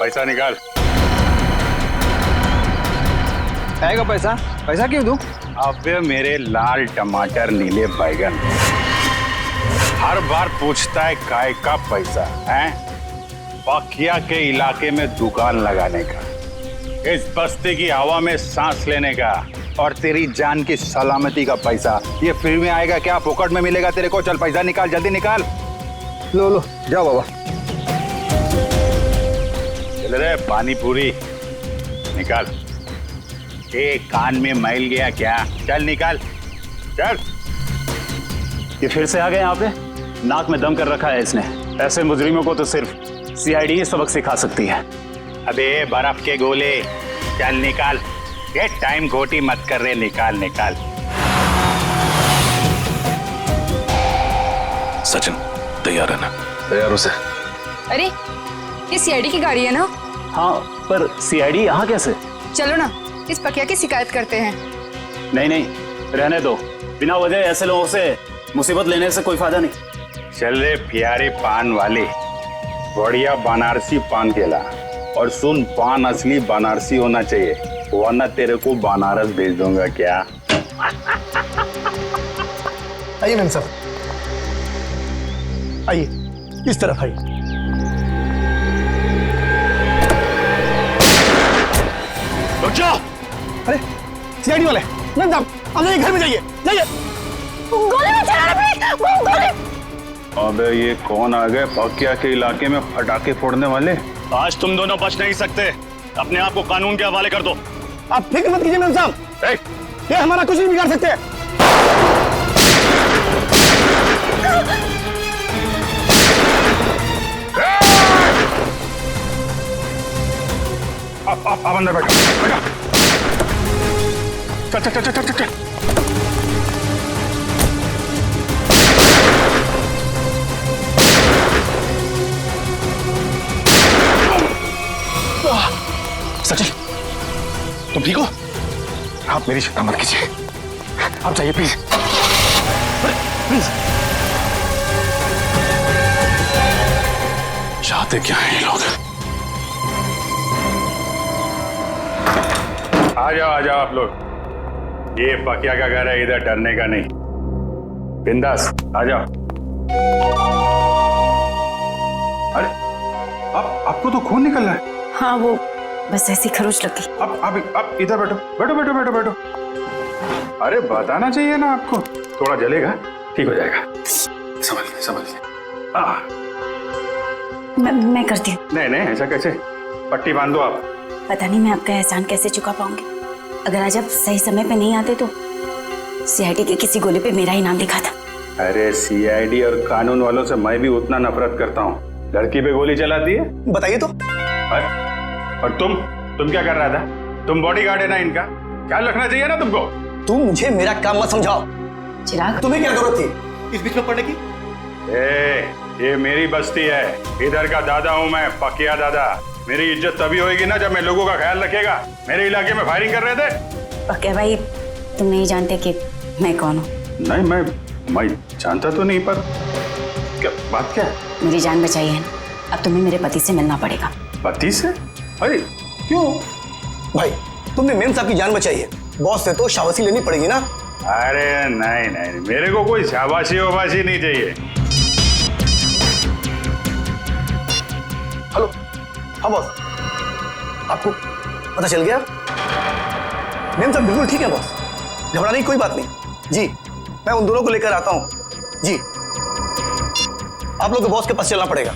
पैसा निकाल। आएगा पैसा? पैसा क्यों दूं? अबे मेरे लाल टमाटर नीले बैगन, हर बार पूछता है काय का पैसा है? पकिया के इलाके में दुकान लगाने का, इस बस्ती की हवा में सांस लेने का, और तेरी जान की सलामती का पैसा ये फ्री में आएगा क्या? फोकट में मिलेगा तेरे को? चल पैसा निकाल, जल्दी निकाल। लो लो जाओ बाबा। चल रे पानी पूरी निकाल। कान में मैल गया क्या? चल निकाल, चल। ये फिर से आ गए यहाँ पे? नाक में दम कर रखा है इसने। ऐसे मुजरिमों को तो सिर्फ सीआईडी ही सबक सिखा सकती है। अबे बर्फ के गोले, चल निकाल। ये टाइम खोटी मत कर रहे, निकाल निकाल। सचिन तैयार है ना? तैयार हो सर। अरे ये सीआईडी की गाड़ी है ना? हाँ, पर सीआईडी यहाँ कैसे? चलो ना इस पकिया की शिकायत करते हैं। नहीं नहीं, रहने दो। बिना वजह ऐसे लोगों से मुसीबत लेने से कोई फायदा नहीं। चल रे प्यारे पान वाले, बढ़िया बनारसी पान केला। और सुन, पान असली बनारसी होना चाहिए, वरना तेरे को बनारस भेज दूंगा। क्या? आइए मैम साहब, आइए इस तरफ आइए। रुक जाओ। अरे सीआईडी वाले, मैम साहब आप जाइए, घर में जाइए, जाइए। गोली मत चलाना प्लीज, गोली। अबे ये कौन आ गए पकिया के इलाके में पटाखे फोड़ने वाले? आज तुम दोनों बच नहीं सकते। अपने आप को कानून के हवाले कर दो। आप फिक्र मत कीजिए मैम साहब, ये हमारा कुछ नहीं बिगाड़ सकते। आप अंदर बैठो, बैठो। चल चल चल चल चल चल। सचिन तुम ठीक हो? आप मेरी चिंता मत कीजिए, आप जाइए प्लीज, प्लीज। चाहते क्या हैं ये लोग? आ जाओ आप लोग। ये पकिया का घर है, इधर डरने का नहीं। बिंदास आ जाओ। अरे आपको तो खून निकल रहा है। हाँ वो बस ऐसी खरोच लगी। आप इधर बैठो, बैठो बैठो बैठो बैठो। अरे बताना चाहिए ना आपको, थोड़ा जलेगा, ठीक हो जाएगा। संभल मैं करती हूँ। नहीं ऐसा कैसे? पट्टी बांध दो आप। पता नहीं मैं आपका एहसान कैसे चुका पाऊंगी। अगर आज आप सही समय पे नहीं आते तो सीआईडी के किसी गोली पे मेरा ही नाम लिखा था। अरे सीआईडी और कानून वालों से मैं भी उतना नफरत करता हूँ। लड़की पे गोली चलाती है। बताइए तो। और तुम क्या कर रहा था? तुम बॉडीगार्ड है ना इनका, ख्याल रखना चाहिए ना तुमको। तुम मुझे मेरा काम मत समझाओ। चिराग तुम्हें क्या जरूरत थी इस बीच में पड़ने की? ये मेरी बस्ती है, इधर का दादा हूँ मैं, पकिया दादा। मेरी इज्जत तभी होगी ना जब मैं लोगों का ख्याल रखेगा। मेरे इलाके में फायरिंग कर रहे थे। पक्के भाई तुम नहीं जानते कि मैं कौन हूँ। नहीं मैं जानता तो नहीं, पर क्या बात क्या है? मेरी जान बचाई है ना, अब तुम्हें मेरे पति से मिलना पड़ेगा। पति से? अरे क्यों? भाई तुमने मेम साहब की जान बचाई है, बॉस से तो शाबाशी लेनी पड़ेगी ना। अरे नहीं, मेरे को कोई शाबाशी वाबाशी नहीं चाहिए। हेलो, हाँ बॉस, आपको पता चल गया? मेम साहब बिल्कुल ठीक है बॉस, घबराने की कोई बात नहीं। जी मैं उन दोनों को लेकर आता हूँ। जी आप लोग को बॉस के पास चलना पड़ेगा।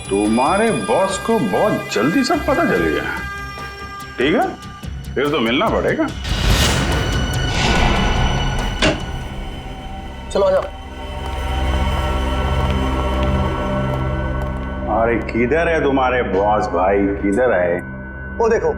तुम्हारे बॉस को बहुत जल्दी सब पता चल गया। ठीक है, फिर तो मिलना पड़ेगा। चलो आ जाओ। अरे किधर है तुम्हारे बॉस भाई, किधर है? वो देखो।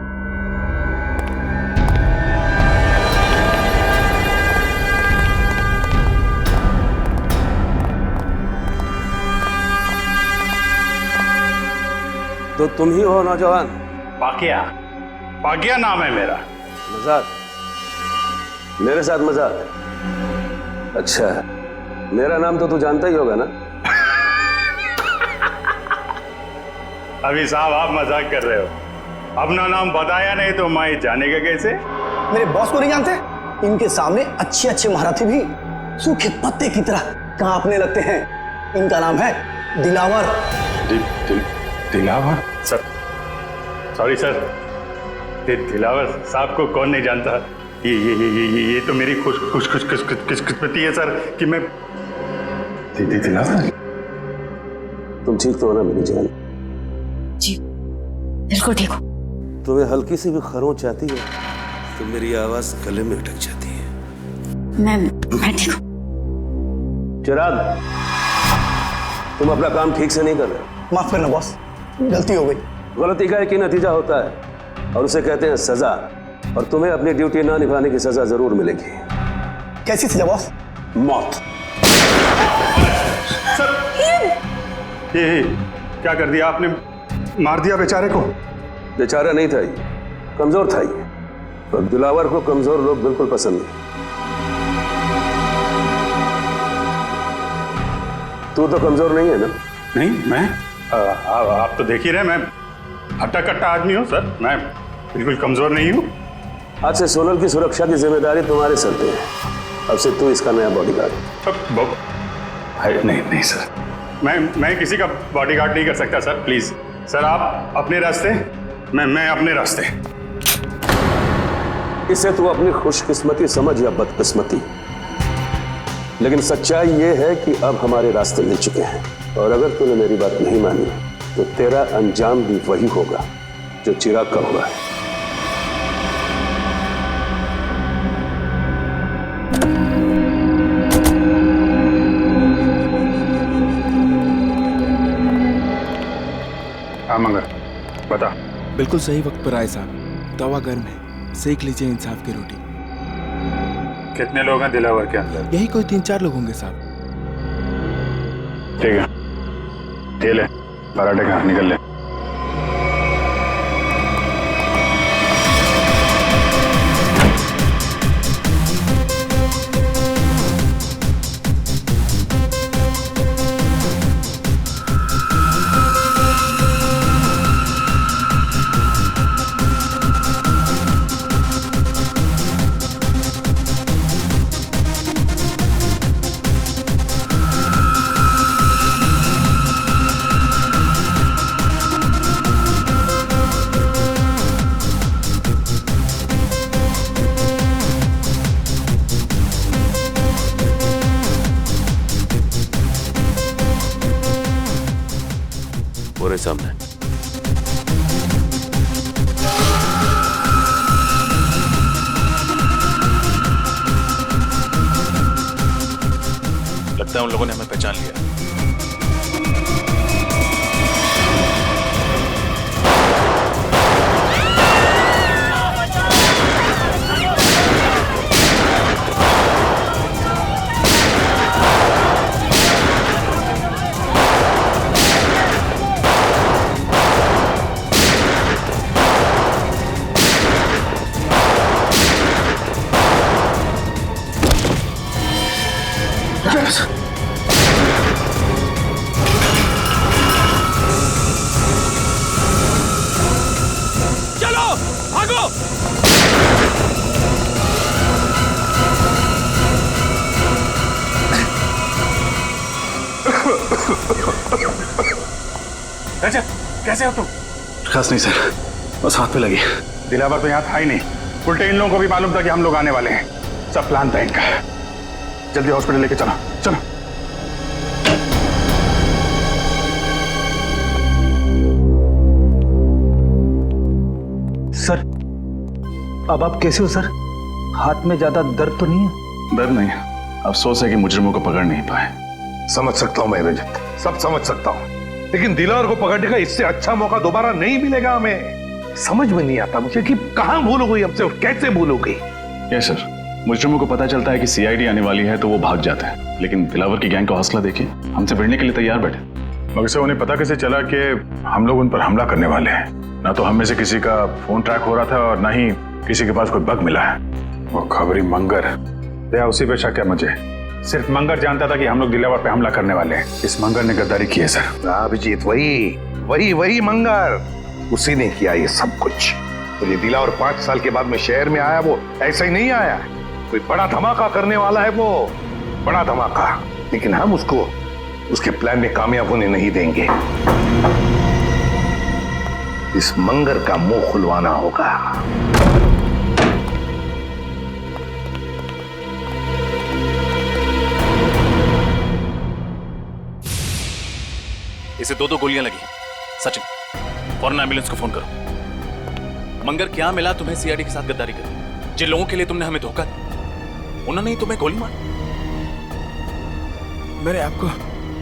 तो तुम ही हो नौजवान? पाकिया नाम है मेरा। मजाक? मेरे साथ मजाक? अच्छा, मेरा नाम तो तू जानता ही होगा ना? अभी साहब आप मजाक कर रहे हो। अपना नाम बताया नहीं तो मैं जानेगा कैसे? मेरे बॉस को नहीं जानते? इनके सामने अच्छे अच्छे महारथी भी सूखे पत्ते की तरह कांपने लगते हैं। इनका नाम है Dilawar. Dilawar? Sir sorry sir, Dilawar साहब को कौन नहीं जानता? ये तो मेरी खुशकिस्मती है सर कि मैं दिलावर। तुम ठीक तो हो ना मेरी जान? जी बिल्कुल ठीक हो। तुम्हें हल्की सी भी खरोंच आती है तो मेरी आवाज गले में अटक जाती है। मैं ठीक हूँ। चिराग, तुम अपना काम ठीक से नहीं कर रहे। माफ करना बॉस, गलती हो गई। गलती का एक ही नतीजा होता है और उसे कहते हैं सजा, और तुम्हें अपनी ड्यूटी ना निभाने की सजा जरूर मिलेगी। कैसी सजा बॉस? मौत। सर ये क्या कर दिया आपने? मार दिया बेचारे को? बेचारा नहीं था ये, कमजोर था ये, और दिलावर को कमजोर लोग बिल्कुल पसंद नहीं। तू तो कमजोर नहीं है ना? नहीं, मैं आप तो देख ही रहे, मैं हट्टा कट्टा आदमी हूँ सर, मैं बिल्कुल कमजोर नहीं हूँ। आज से सोनल की सुरक्षा की जिम्मेदारी तुम्हारे सर पे है। अब से तू इसका नया बॉडीगार्ड। नहीं सर, मैं किसी का बॉडीगार्ड नहीं कर सकता सर, प्लीज सर आप अपने रास्ते, मैं अपने रास्ते। इसे तू अपनी खुशकिस्मती समझ या बदकिस्मती, लेकिन सच्चाई ये है कि अब हमारे रास्ते मिल चुके हैं, और अगर तूने मेरी बात नहीं मानी तो तेरा अंजाम भी वही होगा जो चिराग का हुआ है। हाँ मंगर, बता। बिल्कुल सही वक्त पर आए साहब। तवा गर्म है, सेक लीजिए इंसाफ की रोटी। कितने लोग हैं दिलावर के अंदर? यही कोई 3-4 लोग होंगे साहब। ठीक है, ये ले पराठे खा, निकल ले। सामने लगता है उन लोगों ने हमें पहचान लिया। चलो भागो। अच्छा, कैसे हो तुम? खास नहीं सर, बस हाथ पे लगी। दिलावर तो यहाँ था ही नहीं, उल्टे इन लोगों को भी मालूम था कि हम लोग आने वाले हैं। सब प्लान था इनका। जल्दी हॉस्पिटल लेके चलो, चलो। सर अब आप कैसे हो सर? हाथ में ज्यादा दर्द तो नहीं है? डर नहीं, अफसोस है कि मुजरिमों को पकड़ नहीं पाए। समझ सकता हूं मैं रजत, सब समझ सकता हूं, लेकिन दिलावर को पकड़ने का इससे अच्छा मौका दोबारा नहीं मिलेगा हमें। समझ में नहीं आता मुझे कि कहां भूल हो गई हमसे और कैसे भूल हो गई। यस सर, मुजरिमों को पता चलता है कि सीआईडी आने वाली है तो वो भाग जाते हैं, लेकिन दिलावर की गैंग का हौसला देखिए, हमसे भिड़ने के लिए तैयार बैठे। मगर से उन्हें पता कैसे चला कि हम लोग उन पर हमला करने वाले हैं? ना तो हम में से किसी का फोन ट्रैक हो रहा था और ना ही किसी के पास कोई बग मिला है। वो खबरी मंगर, दया उसी पे शक है मुझे। सिर्फ मंगर जानता था कि हम लोग दिलावर पे हमला करने वाले हैं। इस मंगर ने गद्दारी की है सर। अभिजीत, वही वही मंगर, उसी ने किया ये सब कुछ। तो ये दिलावर 5 साल के बाद में शहर में आया, वो ऐसे ही नहीं आया, कोई बड़ा धमाका करने वाला है, वो बड़ा धमाका। लेकिन हम उसको उसके प्लान में कामयाब होने नहीं देंगे। इस मंगर का मुंह खुलवाना होगा। इसे 2 गोलियां लगी। सचिन, फौरन एम्बुलेंस को फोन करो। मंगर, क्या मिला तुम्हें सीआईडी के साथ गद्दारी कर? जिन लोगों के लिए तुमने हमें धोखा दिया, उन्होंने ही तुम्हें गोली मारी। मैंने आपको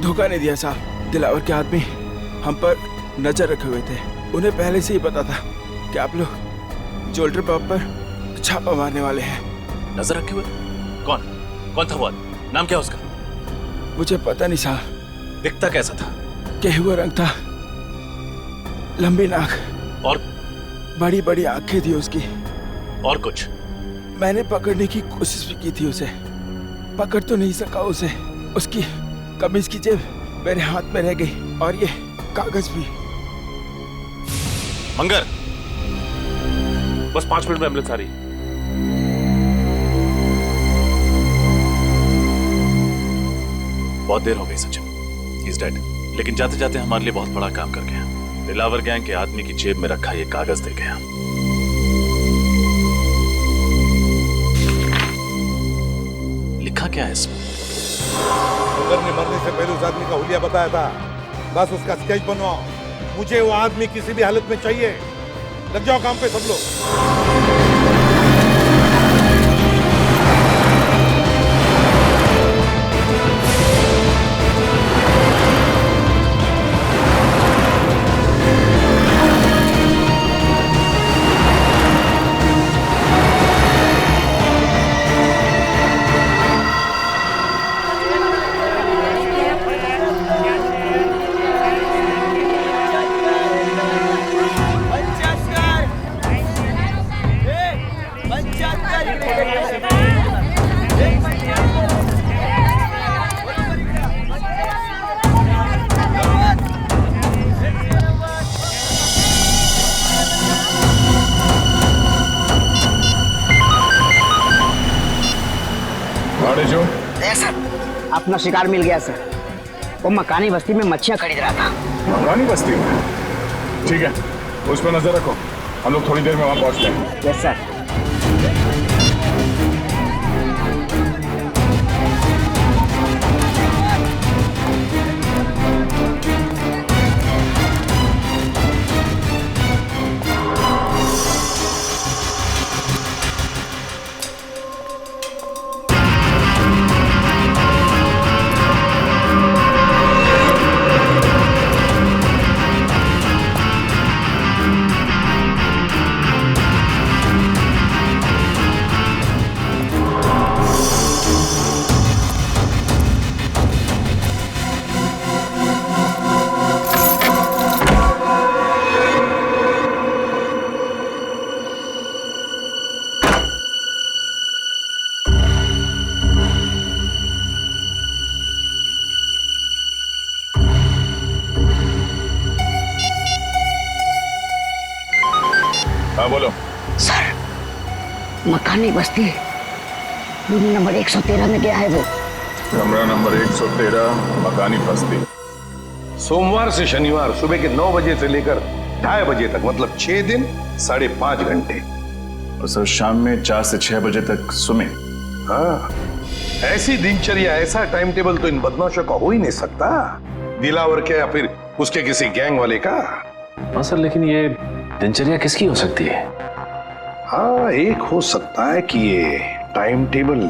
धोखा नहीं दिया साहब। दिलावर के आदमी हम पर नजर रखे हुए थे। उन्हें पहले से ही पता था कि आप लोग ज्वेलरी पब पर छापा मारने वाले हैं। नजर रखे हुए? कौन था वो आदमी? नाम क्या उसका? मुझे पता नहीं साहब। दिखता कैसा था? गेहुआ रंग था, लंबी नाक और बड़ी बड़ी आंखें थी उसकी। और कुछ? मैंने पकड़ने की कोशिश भी की थी उसे, पकड़ तो नहीं सका उसे। उसकी कमीज की जेब मेरे हाथ में रह गई और ये कागज भी। मंगर, बस 5 मिनट में एम्बुलेंस आ रही है। बहुत देर हो गई सचिन, ही इज डेड। लेकिन जाते जाते हमारे लिए बहुत बड़ा काम कर गया। दिलावर गैंग के आदमी की जेब में रखा ये कागज दे गया। लिखा क्या है इसमें? मंगर ने मरने से पहले उस आदमी का हुलिया बताया था। बस उसका स्केच बनवाओ। मुझे वो आदमी किसी भी हालत में चाहिए। लग जाओ काम पे सब लोग। अपना शिकार मिल गया सर। वो मकानी बस्ती में मच्छियां खरीद रहा था। मकानी बस्ती में? ठीक है, उस पर नजर रखो। हम लोग थोड़ी देर में वहां पहुंचते हैं। Yes sir. हाँ बोलो। सर, मकानी बस्ती रूम नंबर 113 में गया है वो। कमरा नंबर 113, मकानी बस्ती। सोमवार से शनिवार सुबह के 9 बजे से लेकर 2:30 बजे तक, मतलब 6 दिन 5.5 घंटे। और सर शाम में 4 से 6 बजे तक स्विमिंग। हाँ, ऐसी दिनचर्या, ऐसा टाइम टेबल तो इन बदमाशों का हो ही नहीं सकता। दिलावर के या फिर उसके किसी गैंग वाले का। हाँ सर, लेकिन ये दिनचर्या किसकी हो सकती है? हाँ, एक हो सकता है कि ये टाइम टेबल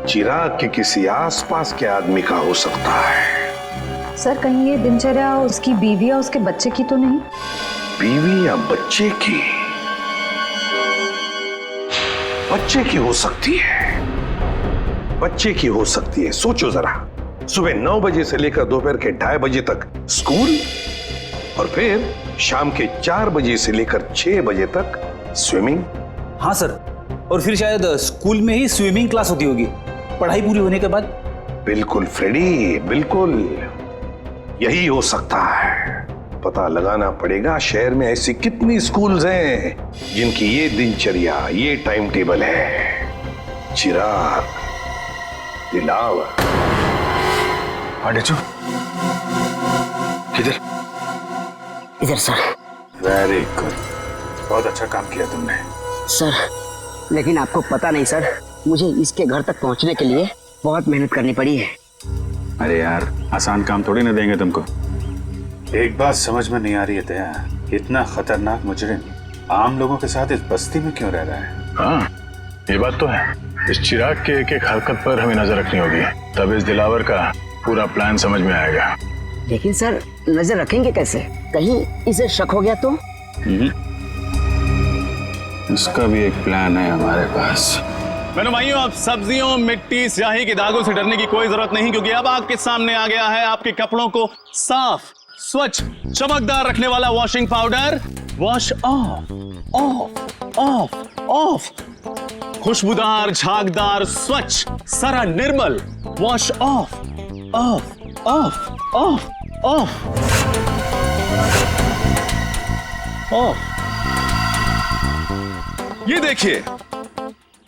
चिराग के किसी आसपास के आदमी का हो सकता है। सर, कहीं ये दिनचर्या उसकी बीवी या उसके बच्चे की तो नहीं? बीवी या बच्चे की? बच्चे की हो सकती है, बच्चे की हो सकती है। सोचो जरा, सुबह 9 बजे से लेकर दोपहर के 2:30 बजे तक स्कूल, और फिर शाम के 4 बजे से लेकर 6 बजे तक स्विमिंग। हाँ सर, और फिर शायद स्कूल में ही स्विमिंग क्लास होती होगी पढ़ाई पूरी होने के बाद। बिल्कुल फ्रेडी, बिल्कुल यही हो सकता है। पता लगाना पड़ेगा शहर में ऐसी कितनी स्कूल्स हैं जिनकी ये दिनचर्या, ये टाइम टेबल है। चिराग, दिलावर। डेचू किधर? इधर सर। वेरी गुड, बहुत अच्छा काम किया तुमने सर। लेकिन आपको पता नहीं सर, मुझे इसके घर तक पहुंचने के लिए बहुत मेहनत करनी पड़ी है। अरे यार, आसान काम थोड़ी ना देंगे तुमको। एक बात समझ में नहीं आ रही है दया, इतना खतरनाक मुजरिम आम लोगों के साथ इस बस्ती में क्यों रह रहा है? हाँ, ये बात तो है। इस चिराग के एक एक हरकत पर हमें नजर रखनी होगी, तब इस दिलावर का पूरा प्लान समझ में आएगा। लेकिन सर, नजर रखेंगे कैसे? कहीं इसे शक हो गया तो? इसका भी एक प्लान है हमारे पास। मेरे भाइयों, अब सब्जियों, मिट्टी, स्याही के दागों से डरने की कोई जरूरत नहीं, क्योंकि अब आपके सामने आ गया है आपके कपड़ों को साफ, स्वच्छ, चमकदार रखने वाला washing powder. Wash off, off, off, off. खुशबूदार, झागदार, स्वच्छ, सारा निर्मल। Wash off, off, off, off, off, off. ये देखिए,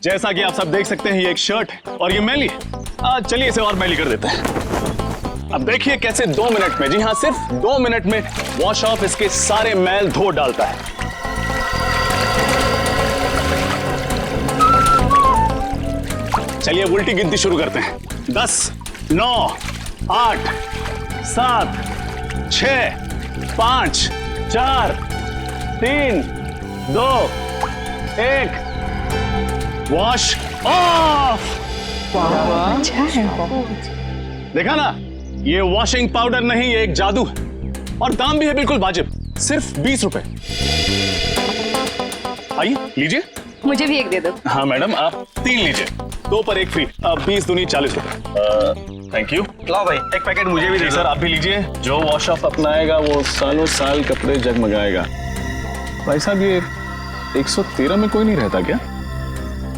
जैसा कि आप सब देख सकते हैं, ये एक शर्ट है और ये मैली है। चलिए इसे और मैली कर देते हैं। अब देखिए कैसे 2 मिनट में, जी हाँ, सिर्फ 2 मिनट में वॉश ऑफ इसके सारे मैल धो डालता है। चलिए उल्टी गिनती शुरू करते हैं। 10, 9, 8, 7, 6, 5, 4, 3, 2, 1। Wash off. देखा ना, ये वॉशिंग पाउडर नहीं, ये एक जादू है और दाम भी है बिल्कुल वाजिब, सिर्फ 20 रुपए। आइए लीजिए। मुझे भी एक दे दो। हाँ मैडम, आप 3 लीजिए, 2 पर 1 फ्री। 20 दूनी 40 रुपए। Thank you. लाओ भाई, एक पैकेट मुझे भी दे सर, आप भी लीजिए। जो वॉश ऑफ अपनाएगा वो सालों साल कपड़े जगमगाएगा। भाई साहब, ये 113 में कोई नहीं रहता क्या?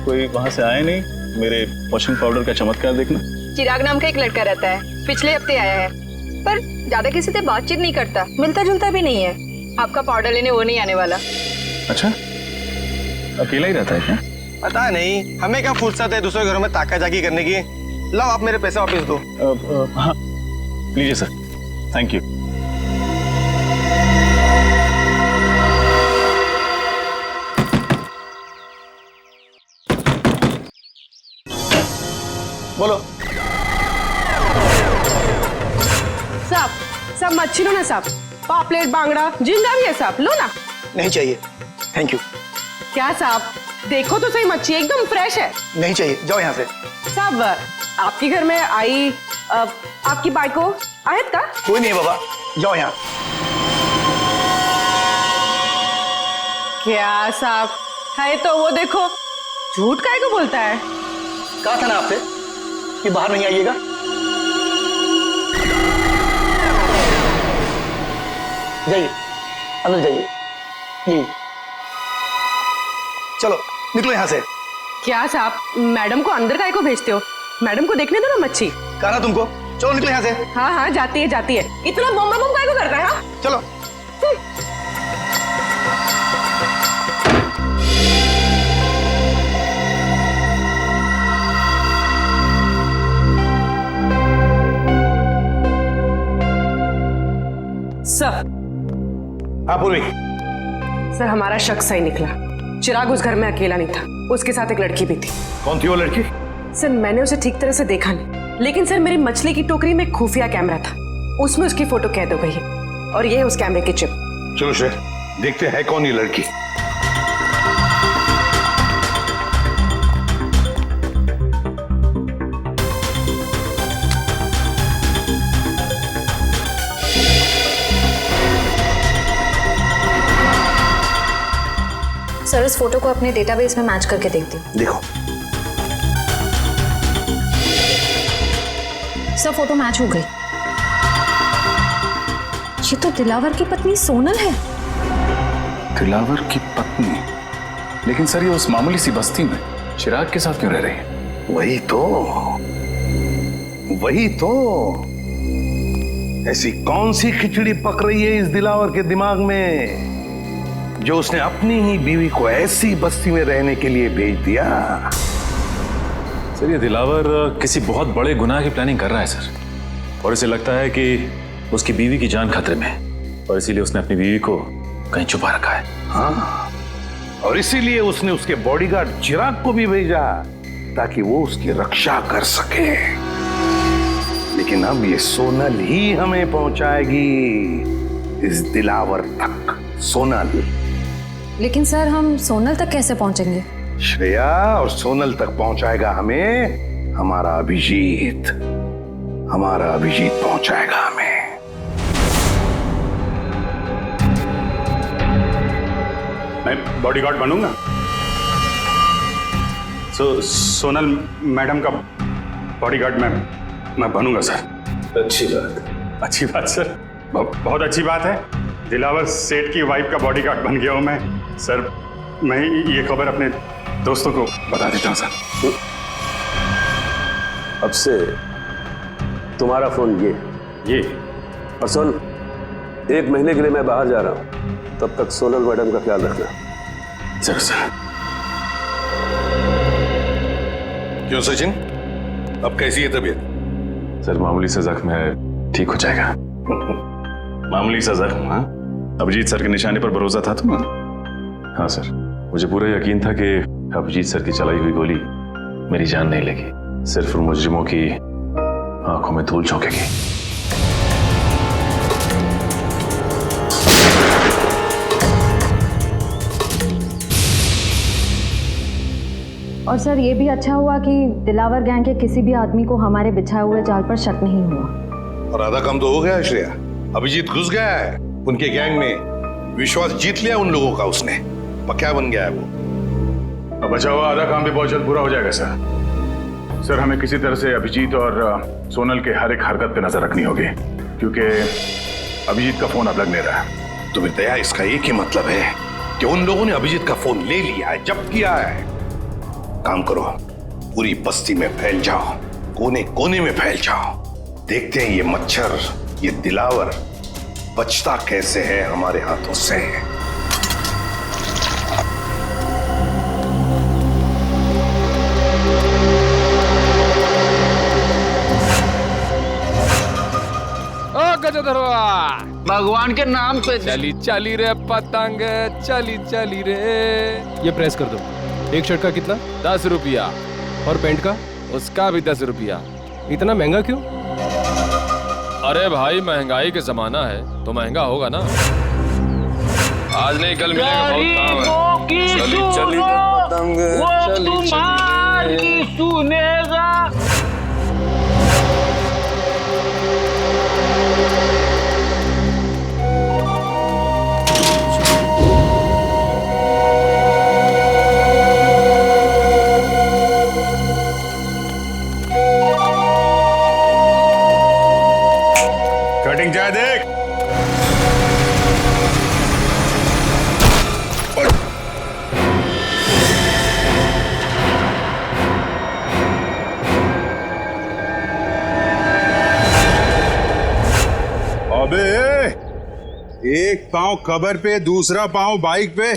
कोई वहां से आया नहीं मेरे वॉशिंग पाउडर का चमत्कार देखना? चिराग नाम का एक लड़का रहता है, पिछले हफ्ते आया है, पर ज्यादा किसी से बातचीत नहीं करता, मिलता जुलता भी नहीं है। आपका पाउडर लेने वो नहीं आने वाला। अच्छा, अकेला ही रहता है क्या? पता नहीं, हमें क्या फुर्सत है दूसरे घरों में ताका जाकी करने की। लाओ, आप मेरे पैसे वापस दो। हाँ लीजिए सर, थैंक यू। बोलो। साहब, सब मच्छी लो ना साहब, पापलेट, बांगड़ा, झींगा भी है साहब, लो ना। नहीं चाहिए, थैंक यू। क्या साहब, देखो तो सही, मच्छी एकदम फ्रेश है। नहीं चाहिए, जाओ यहाँ से। साहब, आपके घर में आई आपकी बाइको आयत का? कोई नहीं है बाबा, जाओ यहाँ। क्या साहब है तो वो देखो, झूठ काहे को बोलता है? कहा था ना आपसे कि बाहर नहीं आइएगा। जाइए, अंदर जाइए। प्लीज चलो निकलो यहाँ से। क्या साहब, मैडम को अंदर काहे को भेजते हो? मैडम को देखने दो ना मच्छी। कहा ना तुमको, चलो निकलो यहाँ से। हाँ हाँ, जाती है जाती है। इतना बम बम काहे को करता है? हाँ चलो। सर। हाँ पूर्वी। सर, हमारा शक सही निकला। चिराग उस घर में अकेला नहीं था, उसके साथ एक लड़की भी थी। कौन थी वो लड़की? सर, मैंने उसे ठीक तरह से देखा नहीं, लेकिन सर मेरी मछली की टोकरी में खुफिया कैमरा था, उसमें उसकी फोटो कैद हो गई है और ये है उस कैमरे की चिप। चलो श्रेय, देखते हैं कौन ये लड़की। सर, इस फोटो को अपने डेटाबेस में मैच करके देखती हूँ। देखो। सर, फोटो मैच हो गई। ये तो दिलावर की पत्नी सोनल है। दिलावर की पत्नी? लेकिन सर, ये उस मामूली सी बस्ती में चिराग के साथ क्यों रह रही है? वही तो ऐसी कौन सी खिचड़ी पक रही है इस दिलावर के दिमाग में जो उसने अपनी ही बीवी को ऐसी बस्ती में रहने के लिए भेज दिया? सर, ये दिलावर किसी बहुत बड़े गुनाह की प्लानिंग कर रहा है सर, और इसे लगता है कि उसकी बीवी की जान खतरे में है और इसीलिए उसने अपनी बीवी को कहीं छुपा रखा है। हाँ, और इसीलिए उसने उसके बॉडीगार्ड चिराग को भी भेजा ताकि वो उसकी रक्षा कर सके। लेकिन अब ये सोनल ही हमें पहुंचाएगी इस दिलावर तक। सोनल। लेकिन सर, हम सोनल तक कैसे पहुंचेंगे? श्रेया, और सोनल तक पहुंचाएगा हमें हमारा अभिजीत। हमारा अभिजीत पहुंचाएगा हमें। मैं बॉडीगार्ड बनूंगा। सोनल मैडम का बॉडीगार्ड मैं बनूंगा सर। अच्छी बात सर, बहुत अच्छी बात है। दिलावर सेठ की वाइफ का बॉडीगार्ड बन गया हूं मैं सर। मैं ये खबर अपने दोस्तों को बता देता हूं सर। अब से तुम्हारा फोन ये और सुन, 1 महीने के लिए मैं बाहर जा रहा हूं, तब तक सोनल मैडम का ख्याल रखना। जरूर सर। क्यों सचिन, अब कैसी है तबीयत? सर, मामूली सा जख्म है, ठीक हो जाएगा। मामूली सा जख्म? हाँ, अभिजीत सर के निशाने पर भरोसा था तुम्हें? हाँ सर, मुझे पूरा यकीन था कि अभिजीत सर की चलाई हुई गोली मेरी जान नहीं लेगी, सिर्फ उन मुजरिमों की आंखों में धूल झोंकेगी। और सर, ये भी अच्छा हुआ कि दिलावर गैंग के किसी भी आदमी को हमारे बिछाए हुए जाल पर शक नहीं हुआ। और आधा काम तो हो गया है श्रेया। अभिजीत घुस गया है उनके गैंग में, विश्वास जीत लिया उन लोगों का उसने, पक्का बन गया है वो। अब बचा हुआ आधा काम भी बहुत जल्द पूरा हो जाएगा सर। सर, हमें किसी तरह से अभिजीत और सोनल के हर एक हरकत पे नजर रखनी होगी, क्योंकि अभिजीत का फोन अब लग नहीं रहा है। तो दया, इसका एक ही मतलब है कि उन लोगों ने अभिजीत का फोन ले लिया है, जब्त किया है। काम करो, पूरी बस्ती में फैल जाओ, कोने कोने में फैल जाओ। देखते हैं ये मच्छर, ये दिलावर बचता कैसे है हमारे हाथों से। भगवान के नाम पे चली चली रे पतंग, चली चली रे। ये प्रेस कर दो। एक शर्ट का कितना? 10 रुपया। और पैंट का? उसका भी 10 रुपया। इतना महंगा क्यों? अरे भाई, महंगाई के जमाना है तो महंगा होगा ना। आज नहीं कल मिलेगा, बहुत काम है। चली चली पतंग, चली चली सुनेगा। कटिंग चाहे देख। अबे, एक पाँव खबर पे, दूसरा पाँव बाइक पे,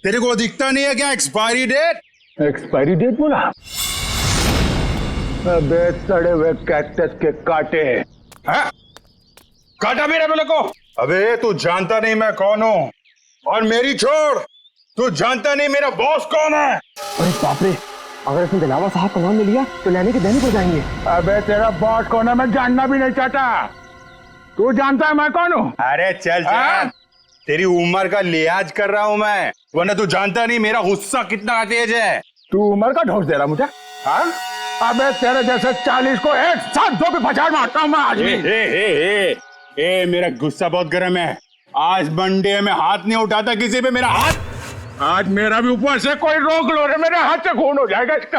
तेरे को दिखता नहीं है क्या एक्सपायरी डेट? एक्सपायरी डेट बोला? अबे सड़े हुए कैक्टस के काटे। हाँ? काटा मेरे बेले को? अबे, तू जानता नहीं मैं कौन हूँ, और मेरी छोड़, तू जानता नहीं मेरा बॉस कौन है। अरे बाप रे, अगर इसने दिलावर साहब का नाम ले लिया तो लेने के देने को जाएंगे। अबे तेरा बॉस कौन है मैं जानना भी नहीं चाहता। तू जानता है मैं कौन हूँ? अरे चल चल, तेरी उम्र का लिहाज कर रहा हूँ मैं, वरना तू जानता नहीं मेरा गुस्सा कितना तेज है। तू उम्र का ढोस दे रहा मुझे? हाँ? अबे तेरे जैसे 40 को एक साथ 2 पे फचाड़ मारता हूँ मैं आज भी। ए, मेरा गुस्सा बहुत गर्म है। आज मंडे में हाथ नहीं उठाता किसी पे मेरा हाथ। आज मेरा भी ऊपर से कोई रोक लो रे, मेरे हाथ से खून हो जाएगा इसका।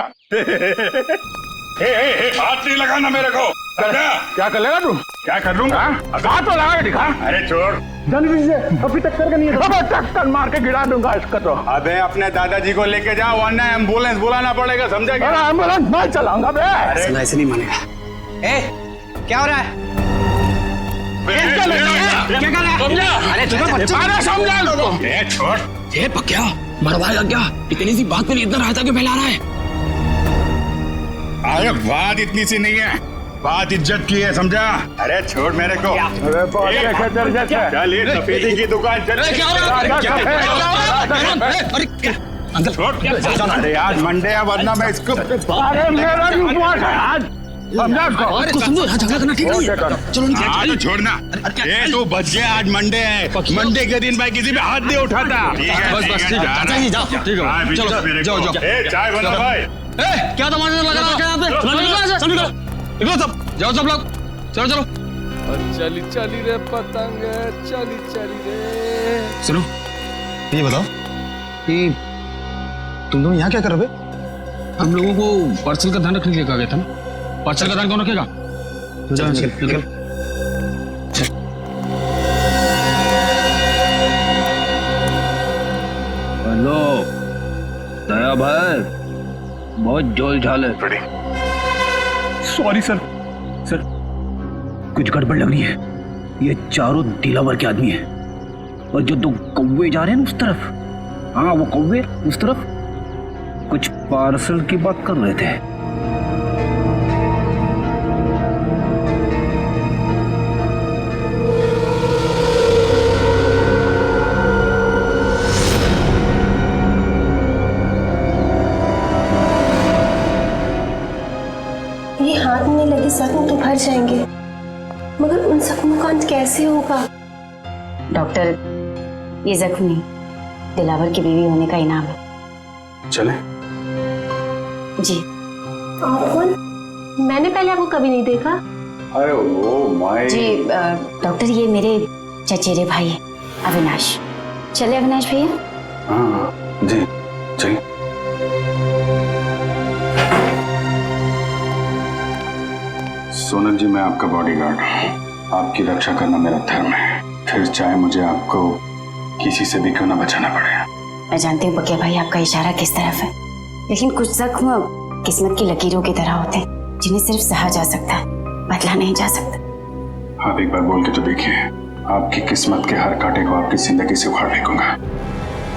हाथ नहीं लगाना मेरे को। क्या कर लेगा तू? क्या कर लूंगा? हाथ तो लगा के दिखा। अरे छोड़, जल्दी से, अभी टक्कर का नहीं है। अबे टक्कर मार के गिरा दूंगा इसका तो। अबे अपने दादाजी को लेके जाओ, वरना एम्बुलेंस बुलाना पड़ेगा, समझा क्या? अरे एम्बुलेंस मैं चलाऊंगा बे। ऐसे नहीं मानेगा। ए, क्या हो रहा है? बे क्या कर रहा है? अरे समझा उसको। छोड़। ये पक्या मरवाएगा क्या? इतनी सी बात पे इतना रायता क्यों फैला रहा है? अरे बात इतनी सी नहीं है, बात इज्जत की है, समझा? अरे छोड़ मेरे को। चल ये सफेदी की दुकान चल। अंकल छोड़। अरे यार मंडे है वरना मैं इसको। अरे मेरा समझा उसको समझो, झगड़ा करना ठीक नहीं है। चलो हाँ तो छोड़ना। ये तू बच गया, आज मंडे है, मंडे के दिन भाई किसी पे हाथ नहीं उठाता। बस ठीक है, चाचा जी जाओ, ठीक है, चलो जाओ। चाय बना भाई। क्या तमाशा लगा रखा है यहाँ पे? निकलो सब, जाओ सब लोग, चलो। और चली चली रे पतंग, चली चली रे। सुनो, ये बताओ कि तुम दोनों यहाँ क्या कर रहे हो? हम लोगों को पार्सल का ध्यान रखने के लिए कहा गया था ना? पार्सल का ध्यान कौन रखेगा? चल। हेलो दया भाई, बहुत जोल झाल है। सॉरी सर, कुछ गड़बड़ लग रही है। ये चारों दिलावर के आदमी हैं और जो दो कौवे जा रहे हैं ना उस तरफ, हाँ वो कौवे उस तरफ कुछ पार्सल की बात कर रहे थे। ये हाथ में लगे जख्म तो भर जाएंगे, मगर उन जख्मों का अंत कैसे होगा? डॉक्टर, ये जख्म नहीं, दिलावर की बीवी होने का इनाम है। चले? जी। आप कौन? मैंने पहले आपको कभी नहीं देखा। अरे ओ माय। जी डॉक्टर, ये मेरे चचेरे भाई है अविनाश। चले अविनाश भैया? हाँ जी चलिए। सोनल जी, मैं आपका बॉडीगार्ड हूँ, आपकी रक्षा करना मेरा धर्म है, फिर चाहे मुझे आपको किसी से भी क्यों ना बचाना पड़े। मैं जानती हूँ पकिया भाई आपका इशारा किस तरफ है, लेकिन कुछ जख्म किस्मत की लकीरों की तरह होते हैं जिन्हें सिर्फ सहा जा सकता है, बदला नहीं जा सकता। आप एक बार बोल के तो देखिए, आपकी किस्मत के हर कांटे को आपकी जिंदगी से उखाड़ फेंकूंगा।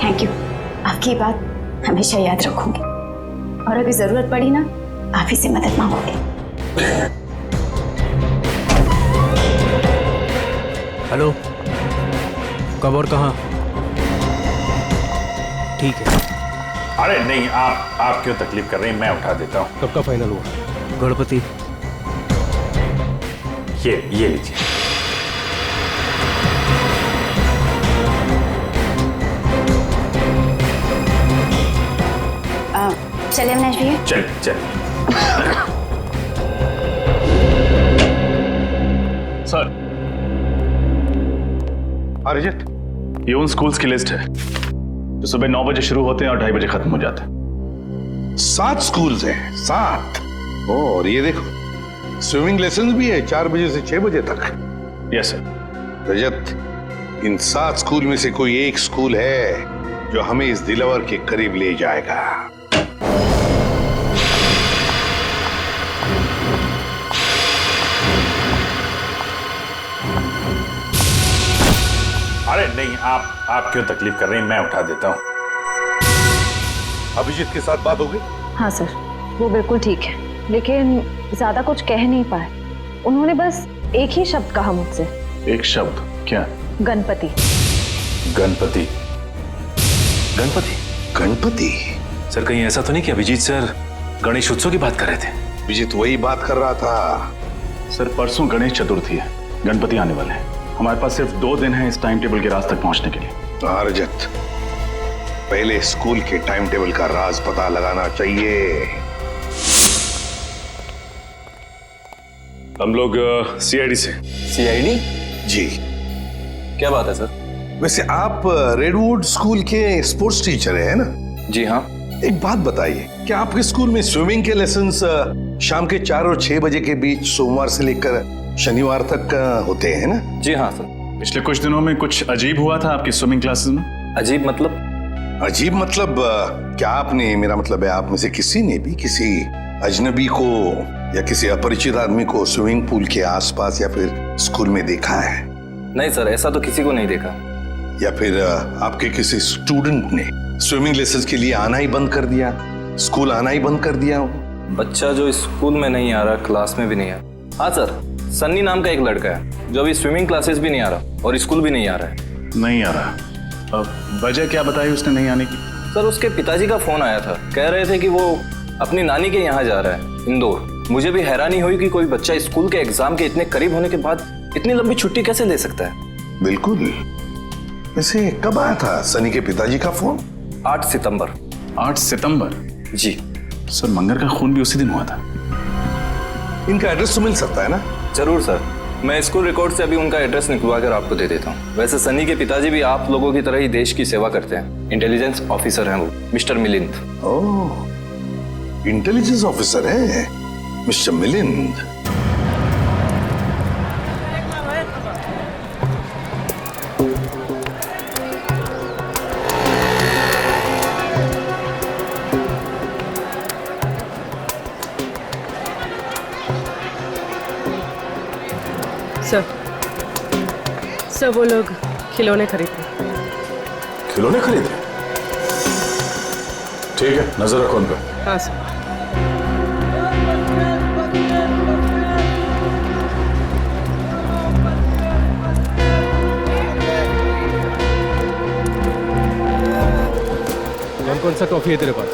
थैंक यू, आपकी बात हमेशा याद रखूंगी, और अगर जरूरत पड़ी ना आप ही से मदद मांगोगे। हेलो, कब और कहाँ? ठीक है। अरे नहीं, आप क्यों तकलीफ कर रहे हैं, मैं उठा देता हूँ। कब का फाइनल हुआ? गणपति। ये लीजिए। चले अविनाश भैया? चल। सर, अरिजीत, ये उन स्कूल्स की लिस्ट है जो सुबह 9 बजे शुरू होते हैं और 2:30 बजे खत्म हो जाते हैं। 7 स्कूल्स हैं, 7। और ये देखो, स्विमिंग लेसन भी है 4 बजे से 6 बजे तक। Yes sir. रजत, इन 7 स्कूल में से कोई एक स्कूल है जो हमें इस दिलावर के करीब ले जाएगा। अरे नहीं, आप क्यों तकलीफ कर रहे हैं, मैं उठा देता हूँ। अभिजीत के साथ बात हो गई? हाँ सर, वो बिल्कुल ठीक है, लेकिन ज्यादा कुछ कह नहीं पाए। उन्होंने बस एक ही शब्द कहा मुझसे। एक शब्द? क्या? गणपति। गणपति? गणपति? सर, कहीं ऐसा तो नहीं कि अभिजीत सर गणेश उत्सव की बात कर रहे थे? अभिजीत वही बात कर रहा था। सर, परसों गणेश चतुर्थी है, गणपति आने वाले हैं, हमारे पास सिर्फ 2 दिन है इस टाइम टेबल के राज तक पहुंचने के लिए। रजत, पहले स्कूल के टाइम टेबल का राज पता लगाना चाहिए। हम लोग सीआईडी से। सीआईडी? जी। क्या बात है सर? वैसे आप रेडवुड स्कूल के स्पोर्ट्स टीचर हैं ना? जी हाँ। एक बात बताइए, क्या आपके स्कूल में स्विमिंग के लेसन्स शाम के 4 और 6 बजे के बीच सोमवार से लेकर शनिवार तक होते हैं ना? जी हाँ सर। पिछले कुछ दिनों में कुछ अजीब हुआ था आपकी स्विमिंग क्लासेस में। अजीब मतलब? अजीब मतलब क्या आपने, मेरा मतलब है आप में से किसी ने भी किसी अजनबी को या किसी अपरिचित आदमी को स्विमिंग पूल के आसपास या फिर स्कूल में देखा है? नहीं सर, ऐसा तो किसी को नहीं देखा। या फिर आपके किसी स्टूडेंट ने स्विमिंग लेसन्स के लिए आना ही बंद कर दिया, स्कूल आना ही बंद कर दिया हो? बच्चा जो स्कूल में नहीं आ रहा, क्लास में भी नहीं आ रहा। हाँ सर, सन्नी नाम का एक लड़का है जो अभी स्विमिंग क्लासेस भी नहीं आ रहा और स्कूल भी नहीं आ रहा है। नहीं आ रहा? अब वजह क्या बताई उसने नहीं आने की? सर उसके पिताजी का फोन आया था, कह रहे थे कि वो अपनी नानी के यहाँ जा रहा है, इंदौर। मुझे भी हैरानी हुई कि कोई बच्चा स्कूल के एग्जाम के इतने करीब होने के बाद इतनी लंबी छुट्टी कैसे ले सकता है। बिल्कुल। वैसे कब आया था सनी के पिताजी का फोन? 8 सितंबर। 8 सितंबर? जी सर, मंगर का खून भी उसी दिन हुआ था। इनका एड्रेस तो मिल सकता है ना? जरूर सर, मैं स्कूल रिकॉर्ड से अभी उनका एड्रेस निकलवा कर आपको दे देता हूँ। वैसे सनी के पिताजी भी आप लोगों की तरह ही देश की सेवा करते हैं, इंटेलिजेंस ऑफिसर हैं वो, मिस्टर मिलिंद। ओह, इंटेलिजेंस ऑफिसर है मिस्टर मिलिंद। सर वो लोग खिलौने खरीद रहे। खिलौने खरीद रहे? ठीक है, नजर रखो उन पर। हाँ सर। कौन कौन सा टॉफी है तेरे पास?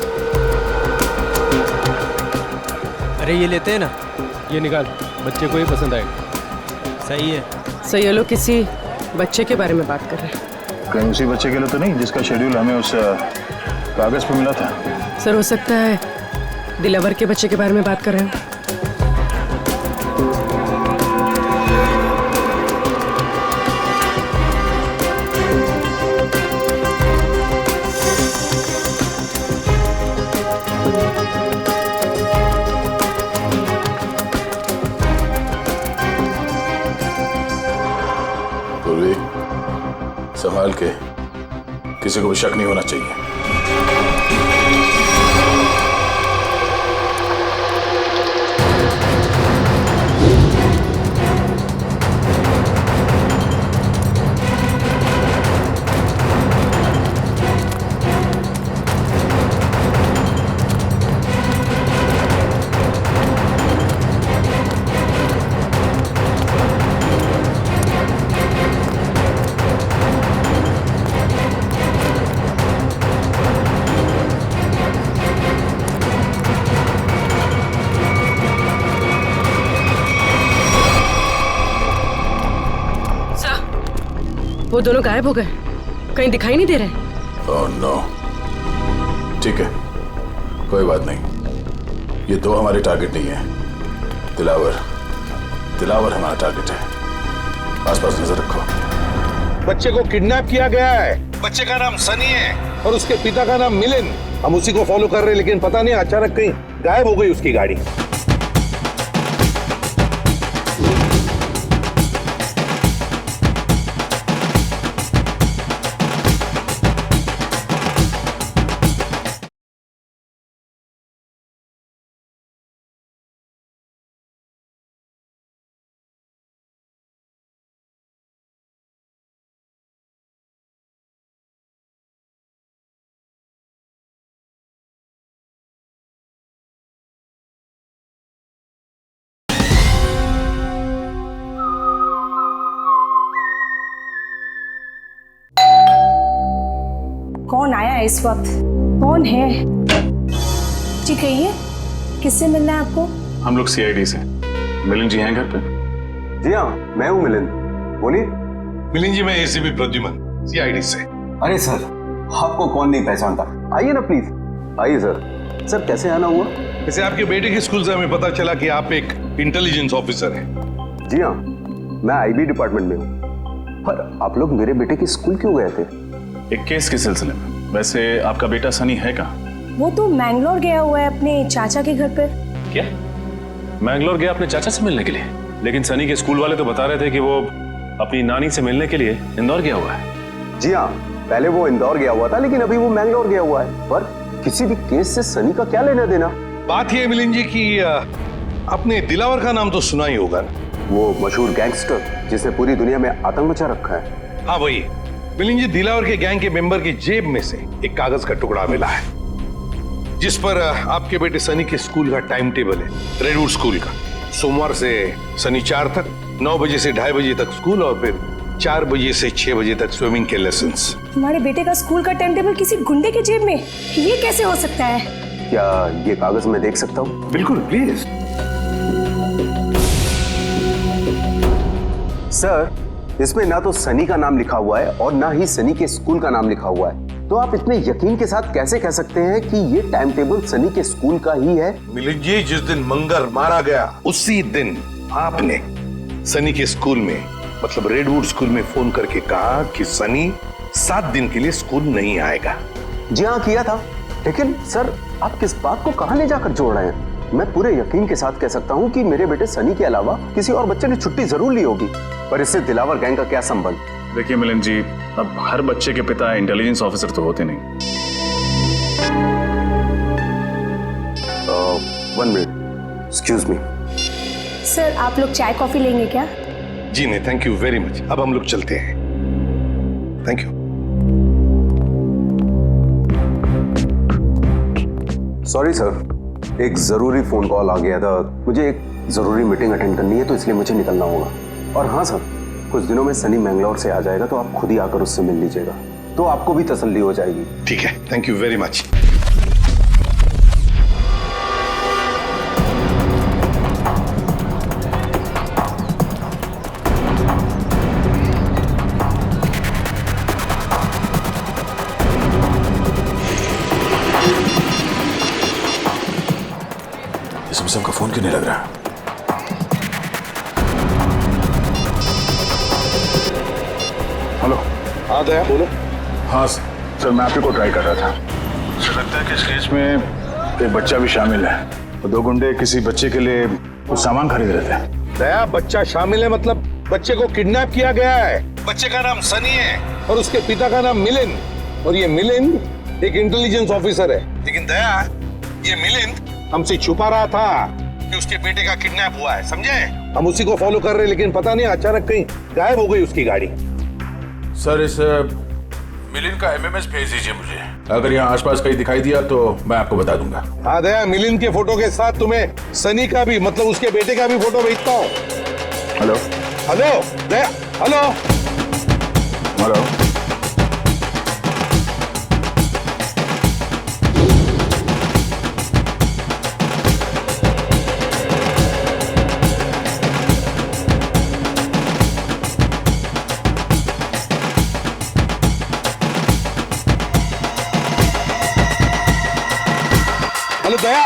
अरे ये लेते हैं ना। ये निकाल, बच्चे को ये पसंद आएगा। सही है। सर ये लोग किसी बच्चे के बारे में बात कर रहे हैं। कहीं उसी बच्चे के लिए तो नहीं जिसका शेड्यूल हमें उस कागज पे मिला था? सर हो सकता है दिलावर के बच्चे के बारे में बात कर रहे हैं। संभाल के, किसी को भी शक नहीं होना चाहिए। वो दोनों गायब हो गए, कहीं दिखाई नहीं दे रहे। Oh no. ठीक है, कोई बात नहीं। ये दो हमारे टारगेट नहीं है। दिलावर हमारा टारगेट है। आसपास नजर रखो। बच्चे को किडनैप किया गया है। बच्चे का नाम सनी है और उसके पिता का नाम मिलिंद। हम उसी को फॉलो कर रहे हैं, लेकिन पता नहीं अचानक कहीं गायब हो गई उसकी गाड़ी। कौन आया है इस वक्त? कौन है? जी कहिए, किससे मिलना है आपको? हम लोग सीआईडी से। मिलिंद जी हैं घर पे? जी हाँ, मैं हूँ मिलिंद, बोलिए। मिलिंद जी, मैं एसीपी प्रद्युमन, सीआईडी से। अरे सर, आपको कौन नहीं पहचानता, आइए ना प्लीज। आइए सर। सर कैसे आना हुआ? वैसे आपके बेटे के स्कूल से हमें पता चला कि आप एक इंटेलिजेंस ऑफिसर हैं। जी हाँ, मैं आईबी डिपार्टमेंट में हूँ। पर आप लोग मेरे बेटे के स्कूल क्यों गए थे? एक केस के सिलसिले में। वैसे आपका बेटा सनी है कहाँ? वो तो मैंगलोर गया हुआ है अपने चाचा के घर पर। क्या? मैंगलोर गया अपने चाचा से मिलने के लिए? लेकिन सनी के स्कूल वाले तो बता रहे थे कि वो अपनी नानी से मिलने के लिए इंदौर गया हुआ है। जी हाँ, पहले वो इंदौर गया हुआ था, लेकिन अभी वो मैंगलोर गया हुआ है। पर किसी भी केस से सनी का क्या लेना देना? बात यह मिलिंद जी की आपने दिलावर का नाम तो सुना ही होगा ना? वो मशहूर गैंगस्टर जिसने पूरी दुनिया में आतंक मचा रखा है? हाँ वही। मिलिंद जी, दिलावर के गैंग के मेंबर की जेब में से एक कागज का टुकड़ा मिला है जिस पर आपके बेटे सनी के स्कूल का टाइम टेबल है, रेडवुड स्कूल का। सोमवार से शनिवार तक 9 बजे से 2:30 बजे तक स्कूल और फिर 4 बजे से 6 बजे तक स्विमिंग के लेसन्स। तुम्हारे बेटे का स्कूल का टाइम टेबल किसी गुंडे के जेब में, ये कैसे हो सकता है? क्या ये कागज मैं देख सकता हूँ? बिल्कुल, प्लीज। सर, इसमें ना तो सनी का नाम लिखा हुआ है और ना ही सनी के स्कूल का नाम लिखा हुआ है। तो आप इतने यकीन के साथ कैसे कह सकते हैं कि ये टाइम टेबल सनी के स्कूल का ही है? मिलिंद जी, जिस दिन मंगर मारा गया उसी दिन आपने सनी के स्कूल में, मतलब रेडवुड स्कूल में फोन करके कहा कि सनी 7 दिन के लिए स्कूल नहीं आएगा। जी हाँ, किया था। लेकिन सर, आप किस बात को कहां ले जाकर जोड़ रहे हैं? मैं पूरे यकीन के साथ कह सकता हूं कि मेरे बेटे सनी के अलावा किसी और बच्चे ने छुट्टी जरूर ली होगी, पर इससे दिलावर गैंग का क्या संबंध? देखिए मिलिंद जी, अब हर बच्चे के पिता इंटेलिजेंस ऑफिसर तो होते नहीं। 1 मिनट, एक्सक्यूज मी। सर, आप लोग चाय कॉफी लेंगे क्या? जी नहीं, थैंक यू वेरी मच। अब हम लोग चलते हैं। Thank you. सॉरी सर, एक जरूरी फोन कॉल आ गया था। मुझे एक जरूरी मीटिंग अटेंड करनी है, तो इसलिए मुझे निकलना होगा। और हाँ सर, कुछ दिनों में सनी मैंगलोर से आ जाएगा, तो आप खुद ही आकर उससे मिल लीजिएगा, तो आपको भी तसल्ली हो जाएगी। ठीक है, थैंक यू वेरी मच। का फोन क्यों नहीं लग रहा? हेलो। हाँ दया, बोलो। हाँ सर, मैं आप ही को ट्राई कर रहा था। मुझे लगता है कि इस केस में एक बच्चा भी शामिल है। तो 2 गुंडे किसी बच्चे के लिए कुछ सामान खरीद रहे थे। दया, बच्चा शामिल है मतलब बच्चे को किडनैप किया गया है। बच्चे का नाम सनी है और उसके पिता का नाम मिलिंद, और ये मिलिंद एक इंटेलिजेंस ऑफिसर है। लेकिन दया, ये मिलिंद हमसे छुपा रहा था कि उसके बेटे का किडनैप हुआ है, समझे? हम उसी को फॉलो कर रहे हैं, लेकिन पता नहीं अचानक कहीं गायब हो गई उसकी गाड़ी। सर, इस मिलिंद का एमएमएस भेज दीजिए मुझे। अगर यहाँ आसपास कहीं दिखाई दिया तो मैं आपको बता दूंगा। हाँ दया, मिलिंद के फोटो के साथ तुम्हें सनी का भी, मतलब उसके बेटे का भी फोटो भेजता हूँ। हेलो हेलो दया, हेलो हेलो। हेलो दया,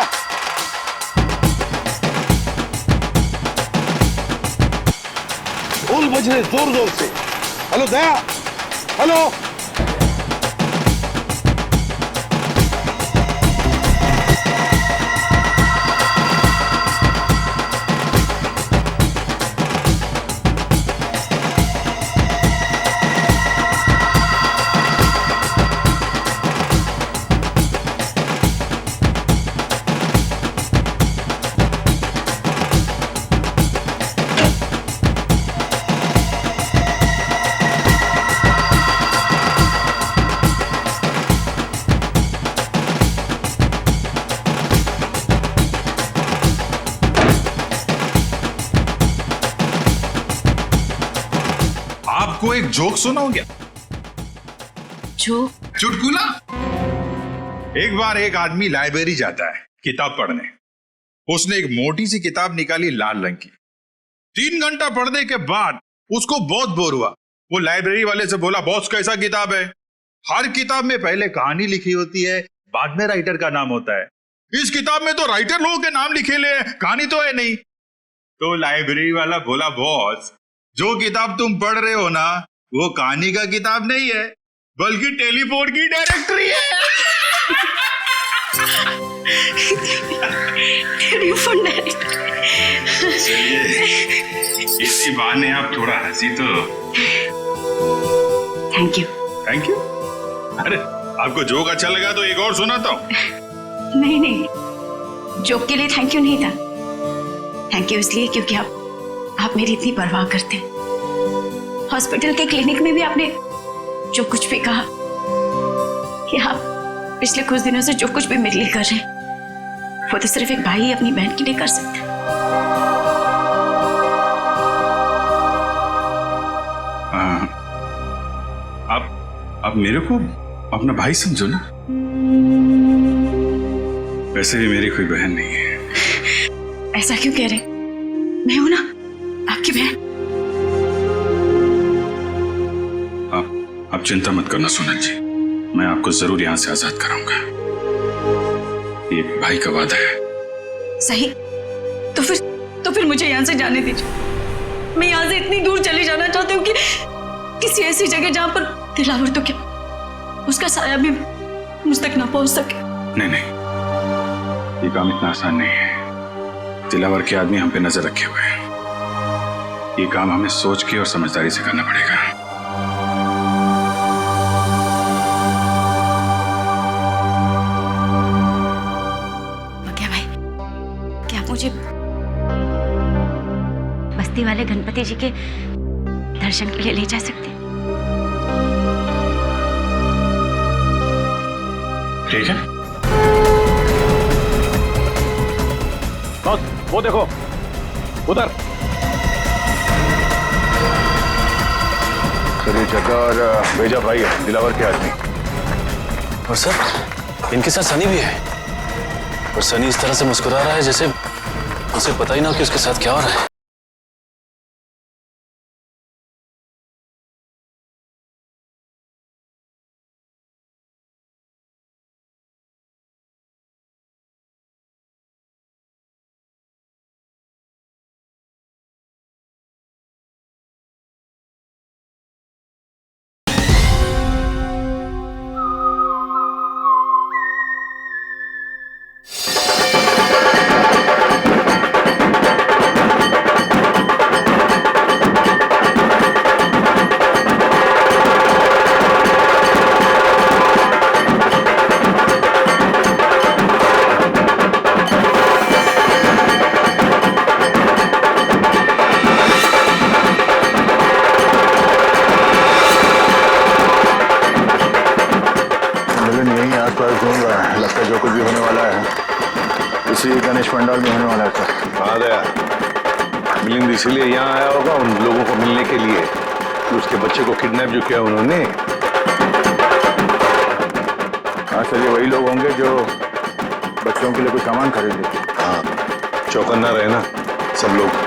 ढोल बज रहे जोर जोर से। हेलो दया, हेलो। आपको एक जोक सुनाऊं क्या? जोक? चुटकुला। एक बार एक आदमी लाइब्रेरी जाता है किताब पढ़ने। उसने एक मोटी सी किताब निकाली लाल रंग की। 3 घंटा पढ़ने के बाद उसको बहुत बोर हुआ। वो लाइब्रेरी वाले से बोला, बॉस कैसा किताब है? हर किताब में पहले कहानी लिखी होती है, बाद में राइटर का नाम होता है। इस किताब में तो राइटर लोगों के नाम लिखे ले, कहानी तो है नहीं। तो लाइब्रेरी वाला बोला, बॉस जो किताब तुम पढ़ रहे हो ना, वो कहानी का किताब नहीं है, बल्कि टेलीफोन की डायरेक्टरी है। Telephone directory. इसी बहाने आप थोड़ा हंसी तो। Thank you. Thank you? अरे आपको जोक अच्छा लगा तो एक और सुनाता हूँ। नहीं, जोक के लिए थैंक यू नहीं था। थैंक यू इसलिए क्योंकि आप आप मेरी इतनी परवाह करते हैं। हॉस्पिटल के क्लिनिक में भी आपने जो कुछ भी कहा कि आप पिछले कुछ दिनों से जो कुछ भी मेरे लिए कर रहे हैं वो तो सिर्फ एक भाई अपनी बहन के लिए कर सकता है। आप मेरे को अपना भाई समझो ना। वैसे भी मेरी कोई बहन नहीं है। ऐसा क्यों कह रहे? मैं हूं ना आपकी बहन। आप चिंता मत करना सोनल जी, मैं आपको जरूर यहां से आजाद कराऊंगा। ये भाई का वादा है। सही, तो फिर मुझे यहाँ से जाने दीजिए। मैं यहाँ से इतनी दूर चली जाना चाहती हूँ कि किसी ऐसी जगह जहाँ पर दिलावर तो क्या उसका साया भी मुझ तक ना पहुंच सके। नहीं, ये काम इतना आसान नहीं है। दिलावर के आदमी हम पे नजर रखे हुए हैं। ये काम हमें सोच के और समझदारी से करना पड़ेगा। क्या भाई, क्या आप मुझे बस्ती वाले गणपति जी के दर्शन के लिए ले जा सकते? ठीक है। बस वो देखो उधर। सर ये जग्गा और भेजा भाई है, दिलावर के आदमी। और सर इनके साथ सनी भी है, और सनी इस तरह से मुस्कुरा रहा है जैसे उसे पता ही ना हो कि उसके साथ क्या हो रहा है। लगता है जो कुछ भी होने वाला है इसी गणेश पंडाल में होने वाला है। सर आ गया मिलिंद इसीलिए यहाँ आया होगा उन लोगों को मिलने के लिए कि उसके बच्चे को किडनैप जो किया उन्होंने। हाँ सर, ये वही लोग होंगे जो बच्चों के लिए कोई सामान खरीदे। हाँ, चौकन्ना रहे ना सब लोग।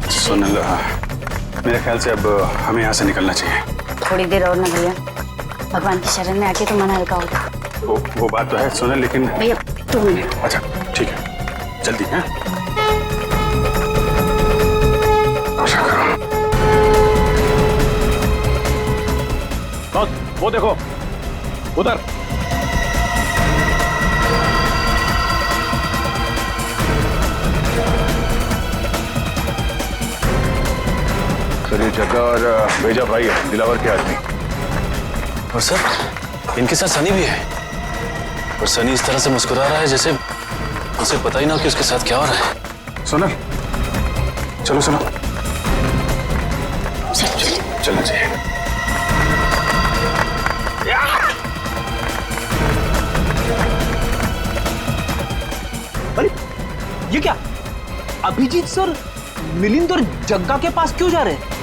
सोनल, मेरे ख्याल से अब हमें यहाँ से निकलना चाहिए। थोड़ी देर और ना भैया, भगवान की शरण में आके तो मन हल्का होगा। वो बात तो है सोनल, लेकिन भैया 2 मिनट। अच्छा ठीक है, जल्दी है। वो देखो उधर। सर ये जग्गा और भेजा भाई है, दिलावर के आदमी। और सर इनके साथ सनी भी है, और सनी इस तरह से मुस्कुरा रहा है जैसे उसे पता ही ना हो कि उसके साथ क्या हो रहा है। सोनल चलो सुनो, चलना चाहिए। अरे ये क्या, अभिजीत सर मिलिंद और जग्गा के पास क्यों जा रहे हैं?